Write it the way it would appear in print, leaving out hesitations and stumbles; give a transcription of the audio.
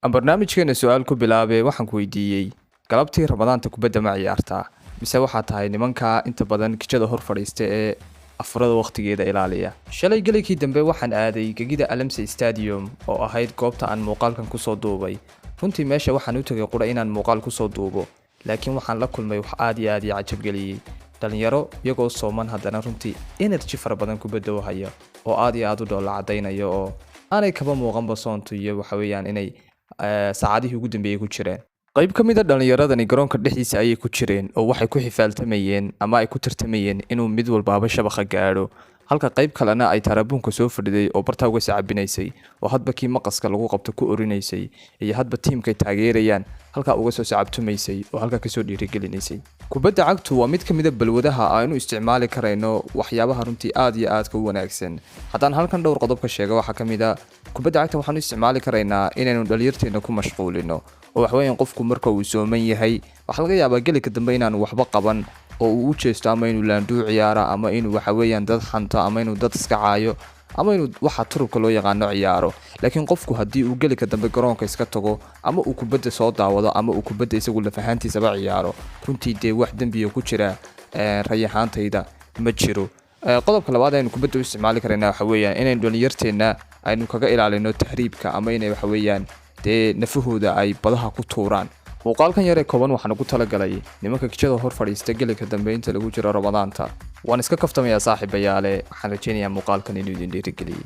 Aan barnaamijkeena su'aal ku bilaabay waxaan ku weydiiyey galabtii Ramadaanta kubadda ma ciyaartaa mise waxaa tahay nimanka inta badan kijada hor fadhiista ee afurada waqtigeeda ilaaliya. Shalay galikii dambe waxaan aaday gegida Alamse Stadium oo ahayd goobta aan muuqaalkan ku soo duubay. Runtii meesha waxaan u tagay qura inaan muuqaal ku soo duubo, laakiin waxaan la kulmay wax aad iyo aad cajab geliyay. Dhalinyaro iyagoo sooman haddana runtii energy fara badan kubadda u haya oo aad iyo aad u dhoola cadaynayo oo aanay kaba muuqanba soontu iyo waxa weeyaan inay saacadihii ugu dambeeyay ku jireen. qayb ka mid ah dhalinyaradani garoonka dhexdiisa ayay ku jireen oo waxay ku xifaaltamayeen ama ay ku tartamayeen inuu mid walbaaba shabaqa gaadho, halka qayb kalena ay tarabuunka soo fadhiday oo barta uga sacabinaysay oo hadba kii maqaska lagu qabto ku orinaysay iyo hadba tiimkay taageerayaan halka uga soo sacabtumaysay oo halka ka soo dhiirigelinaysay. kubadda cagtu waa mid ka mid ah balwadaha aynu isticmaali karayno waxyaabaha runtii aad iyo aad u wanaagsan. haddaan halkan dhowr qodob ka sheego waxaa ka mid ah kubadda cagta waxaanu isticmaali karaynaa inaynu dhalinyarteena ku mashquulino oo wax weeyaan qofku marka uu sooman yahay waxa laga yaabaa gelika dambe inaanu waxba qaban oo uu u jeesto ama inuu laanduu ciyaaro ama inuu waxa weeyaan dad xanto ama inuu dad iska caayo ama inuu waxa turubka loo yaqaano ciyaaro. laakiin qofku haddii uu gelika dambe garoonka iska tago ama uu kubadda soo daawado ama uu kubadda isagu lafahaantiisaba ciyaaro, runtii dee wax dembiya ku jira rayahaantayda ma jiro. qodobka labaad aynu kubadda u isticmaali karaynaa waxa weeyaan inaynu dhalinyarteena aynu kaga ilaalino tahriibka ama inay waxa weeyaan dee nafahooda ay badaha ku tuuraan. muuqaalkan yar ee kooban waxaan ugu talagalay nimanka kijada hor fadhiista gelika dambe inta lagu jiro Ramadaanta. waan iska kaftamayaa saaxiibayaale, waxaan rajaynayaa muuqaalkan inuu idin dhiirigeliyay.